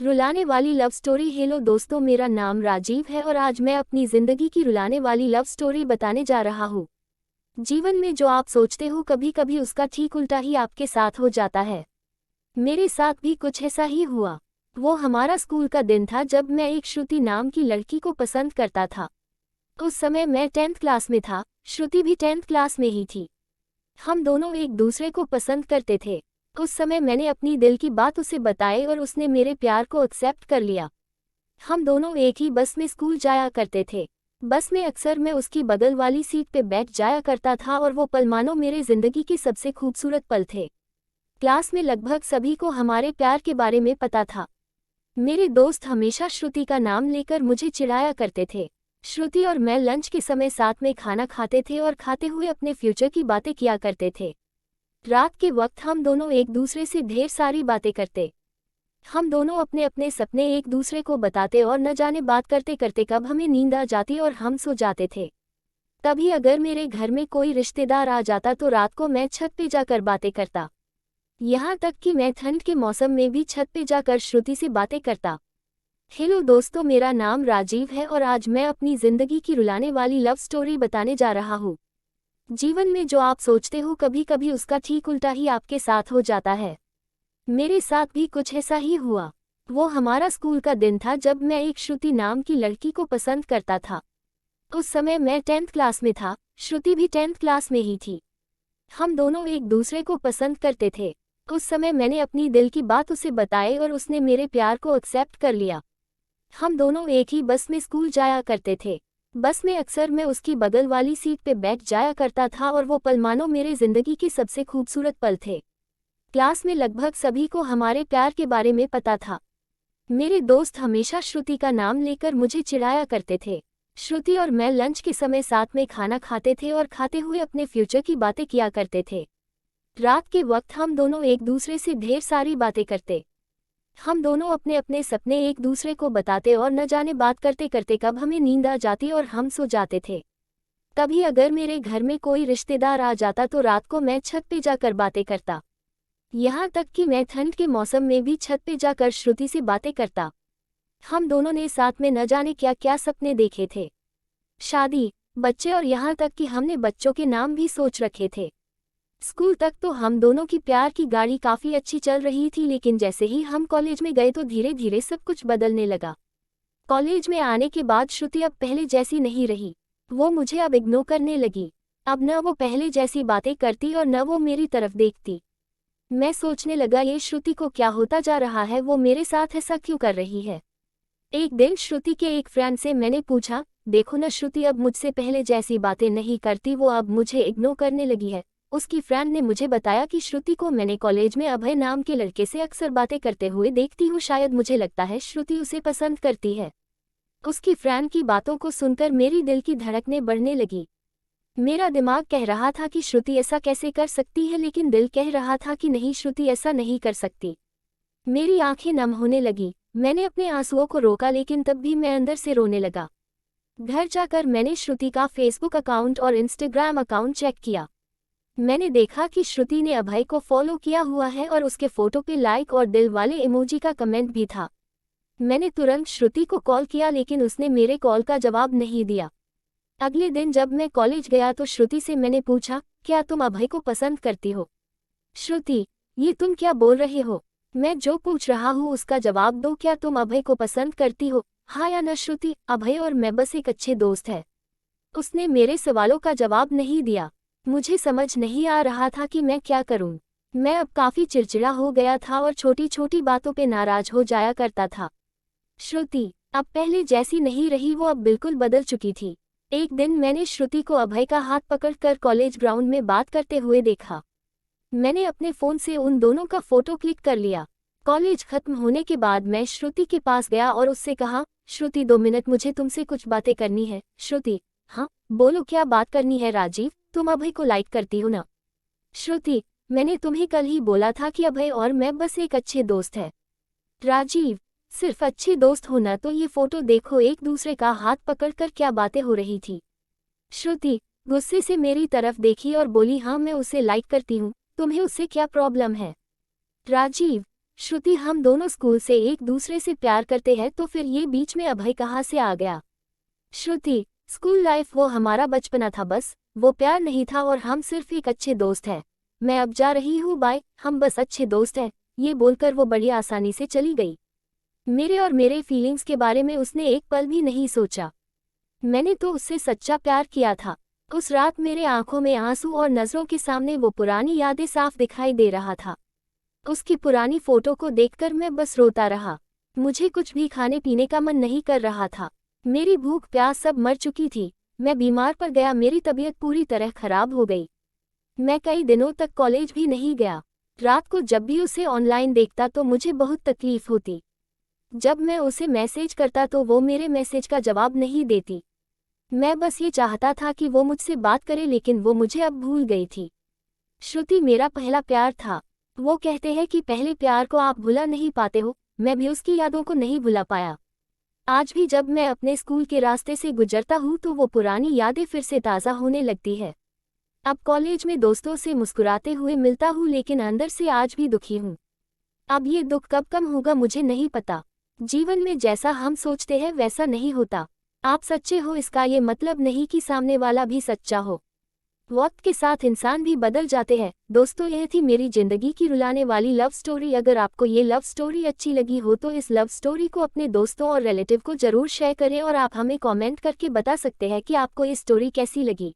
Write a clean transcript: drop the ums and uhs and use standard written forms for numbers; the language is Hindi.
रुलाने वाली लव स्टोरी। हेलो दोस्तों, मेरा नाम राजीव है और आज मैं अपनी जिंदगी की रुलाने वाली लव स्टोरी बताने जा रहा हूँ। जीवन में जो आप सोचते हो कभी कभी उसका ठीक उल्टा ही आपके साथ हो जाता है। मेरे साथ भी कुछ ऐसा ही हुआ। वो हमारा स्कूल का दिन था जब मैं एक श्रुति नाम की लड़की को पसंद करता था। उस समय मैं 10th क्लास में था, श्रुति भी 10th क्लास में ही थी। हम दोनों एक दूसरे को पसंद करते थे। उस समय मैंने अपनी दिल की बात उसे बताई और उसने मेरे प्यार को एक्सेप्ट कर लिया। हम दोनों एक ही बस में स्कूल जाया करते थे। बस में अक्सर मैं उसकी बगल वाली सीट पे बैठ जाया करता था और वो पल मानो मेरे जिंदगी के सबसे खूबसूरत पल थे। क्लास में लगभग सभी को हमारे प्यार के बारे में पता था। मेरे दोस्त हमेशा श्रुति का नाम लेकर मुझे चिढ़ाया करते थे। श्रुति और मैं लंच के समय साथ में खाना खाते थे और खाते हुए अपने फ्यूचर की बातें किया करते थे। रात के वक्त हम दोनों एक दूसरे से ढेर सारी बातें करते। हम दोनों अपने अपने सपने एक दूसरे को बताते और न जाने बात करते करते कब हमें नींद आ जाती और हम सो जाते थे। कभी अगर मेरे घर में कोई रिश्तेदार आ जाता तो रात को मैं छत पे जाकर बातें करता। यहाँ तक कि मैं ठंड के मौसम में भी छत पे जाकर श्रुति से बातें करता। हेलो दोस्तों, मेरा नाम राजीव है और आज मैं अपनी जिंदगी की रुलाने वाली लव स्टोरी बताने जा रहा हूँ। जीवन में जो आप सोचते हो कभी कभी उसका ठीक उल्टा ही आपके साथ हो जाता है। मेरे साथ भी कुछ ऐसा ही हुआ। वो हमारा स्कूल का दिन था जब मैं एक श्रुति नाम की लड़की को पसंद करता था। उस समय मैं 10th क्लास में था, श्रुति भी 10th क्लास में ही थी। हम दोनों एक दूसरे को पसंद करते थे। उस समय मैंने अपनी दिल की बात उसे बताई और उसने मेरे प्यार को एक्सेप्ट कर लिया। हम दोनों एक ही बस में स्कूल जाया करते थे। बस में अक्सर मैं उसकी बगल वाली सीट पे बैठ जाया करता था और वो पल मानो मेरे जिंदगी के सबसे खूबसूरत पल थे। क्लास में लगभग सभी को हमारे प्यार के बारे में पता था। मेरे दोस्त हमेशा श्रुति का नाम लेकर मुझे चिढ़ाया करते थे। श्रुति और मैं लंच के समय साथ में खाना खाते थे और खाते हुए अपने फ्यूचर की बातें किया करते थे। रात के वक्त हम दोनों एक दूसरे से ढेर सारी बातें करते। हम दोनों अपने अपने सपने एक दूसरे को बताते और न जाने बात करते करते कब हमें नींद आ जाती और हम सो जाते थे। कभी अगर मेरे घर में कोई रिश्तेदार आ जाता तो रात को मैं छत पे जाकर बातें करता। यहाँ तक कि मैं ठंड के मौसम में भी छत पे जाकर श्रुति से बातें करता। हम दोनों ने साथ में न जाने क्या क्या सपने देखे थे। शादी, बच्चे और यहाँ तक कि हमने बच्चों के नाम भी सोच रखे थे। स्कूल तक तो हम दोनों की प्यार की गाड़ी काफ़ी अच्छी चल रही थी, लेकिन जैसे ही हम कॉलेज में गए तो धीरे धीरे सब कुछ बदलने लगा। कॉलेज में आने के बाद श्रुति अब पहले जैसी नहीं रही। वो मुझे अब इग्नोर करने लगी। अब न वो पहले जैसी बातें करती और न वो मेरी तरफ देखती। मैं सोचने लगा ये श्रुति को क्या होता जा रहा है, वो मेरे साथ ऐसा क्यों कर रही है। एक दिन श्रुति के एक फ्रेंड से मैंने पूछा, देखो न श्रुति अब मुझसे पहले जैसी बातें नहीं करती, वो अब मुझे इग्नोर करने लगी है। उसकी फ्रेंड ने मुझे बताया कि श्रुति को मैंने कॉलेज में अभय नाम के लड़के से अक्सर बातें करते हुए देखती हूँ, शायद मुझे लगता है श्रुति उसे पसंद करती है। उसकी फ्रेंड की बातों को सुनकर मेरी दिल की धड़कनें बढ़ने लगी। मेरा दिमाग कह रहा था कि श्रुति ऐसा कैसे कर सकती है, लेकिन दिल कह रहा था कि नहीं, श्रुति ऐसा नहीं कर सकती। मेरी आंखें नम होने लगी। मैंने अपने आंसुओं को रोका, लेकिन तब भी मैं अंदर से रोने लगा। घर जाकर मैंने श्रुति का फेसबुक अकाउंट और इंस्टाग्राम अकाउंट चेक किया। मैंने देखा कि श्रुति ने अभय को फॉलो किया हुआ है और उसके फोटो पे लाइक और दिल वाले इमोजी का कमेंट भी था। मैंने तुरंत श्रुति को कॉल किया, लेकिन उसने मेरे कॉल का जवाब नहीं दिया। अगले दिन जब मैं कॉलेज गया तो श्रुति से मैंने पूछा, क्या तुम अभय को पसंद करती हो? श्रुति, ये तुम क्या बोल रहे हो? मैं जो पूछ रहा हूँ उसका जवाब दो। क्या तुम अभय को पसंद करती हो, हाँ या न? श्रुति, अभय और मैं बस एक अच्छे दोस्त हैं। उसने मेरे सवालों का जवाब नहीं दिया। मुझे समझ नहीं आ रहा था कि मैं क्या करूं। मैं अब काफ़ी चिड़चिड़ा हो गया था और छोटी छोटी बातों पे नाराज हो जाया करता था। श्रुति अब पहले जैसी नहीं रही, वो अब बिल्कुल बदल चुकी थी। एक दिन मैंने श्रुति को अभय का हाथ पकड़कर कॉलेज ग्राउंड में बात करते हुए देखा। मैंने अपने फ़ोन से उन दोनों का फ़ोटो क्लिक कर लिया। कॉलेज खत्म होने के बाद मैं श्रुति के पास गया और उससे कहा, श्रुति 2 मिनट, मुझे तुमसे कुछ बातें करनी है। श्रुति, हाँ बोलो, क्या बात करनी है? राजीव, तुम अभय को लाइक करती हो ना? श्रुति, मैंने तुम्हें कल ही बोला था कि अभय और मैं बस एक अच्छे दोस्त हैं। राजीव, सिर्फ अच्छे दोस्त होना? तो ये फोटो देखो, एक दूसरे का हाथ पकड़कर क्या बातें हो रही थी। श्रुति गुस्से से मेरी तरफ देखी और बोली, हाँ मैं उसे लाइक करती हूँ, तुम्हें उससे क्या प्रॉब्लम है? राजीव, श्रुति, हम दोनों स्कूल से एक दूसरे से प्यार करते हैं, तो फिर ये बीच में अभय कहाँ से आ गया? श्रुति, स्कूल लाइफ वो हमारा बचपना था, बस वो प्यार नहीं था और हम सिर्फ एक अच्छे दोस्त हैं। मैं अब जा रही हूँ, बाय, हम बस अच्छे दोस्त हैं। ये बोलकर वो बड़ी आसानी से चली गई। मेरे और मेरे फीलिंग्स के बारे में उसने एक पल भी नहीं सोचा। मैंने तो उससे सच्चा प्यार किया था। उस रात मेरे आंखों में आंसू और नजरों के सामने वो पुरानी यादें साफ दिखाई दे रहा था। उसकी पुरानी फोटो को देखकर मैं बस रोता रहा। मुझे कुछ भी खाने पीने का मन नहीं कर रहा था। मेरी भूख प्यास सब मर चुकी थी। मैं बीमार पड़ गया, मेरी तबीयत पूरी तरह खराब हो गई। मैं कई दिनों तक कॉलेज भी नहीं गया। रात को जब भी उसे ऑनलाइन देखता तो मुझे बहुत तकलीफ होती। जब मैं उसे मैसेज करता तो वो मेरे मैसेज का जवाब नहीं देती। मैं बस ये चाहता था कि वो मुझसे बात करे, लेकिन वो मुझे अब भूल गई थी। श्रुति मेरा पहला प्यार था। वो कहते हैं कि पहले प्यार को आप भुला नहीं पाते हो, मैं भी उसकी यादों को नहीं भुला पाया। आज भी जब मैं अपने स्कूल के रास्ते से गुजरता हूँ तो वो पुरानी यादें फिर से ताज़ा होने लगती है। अब कॉलेज में दोस्तों से मुस्कुराते हुए मिलता हूँ, लेकिन अंदर से आज भी दुखी हूँ। अब ये दुख कब कम होगा मुझे नहीं पता। जीवन में जैसा हम सोचते हैं वैसा नहीं होता। आप सच्चे हो इसका ये मतलब नहीं कि सामने वाला भी सच्चा हो। वक्त के साथ इंसान भी बदल जाते हैं। दोस्तों, यह थी मेरी जिंदगी की रुलाने वाली लव स्टोरी। अगर आपको ये लव स्टोरी अच्छी लगी हो तो इस लव स्टोरी को अपने दोस्तों और रिलेटिव को जरूर शेयर करें और आप हमें कमेंट करके बता सकते हैं कि आपको ये स्टोरी कैसी लगी।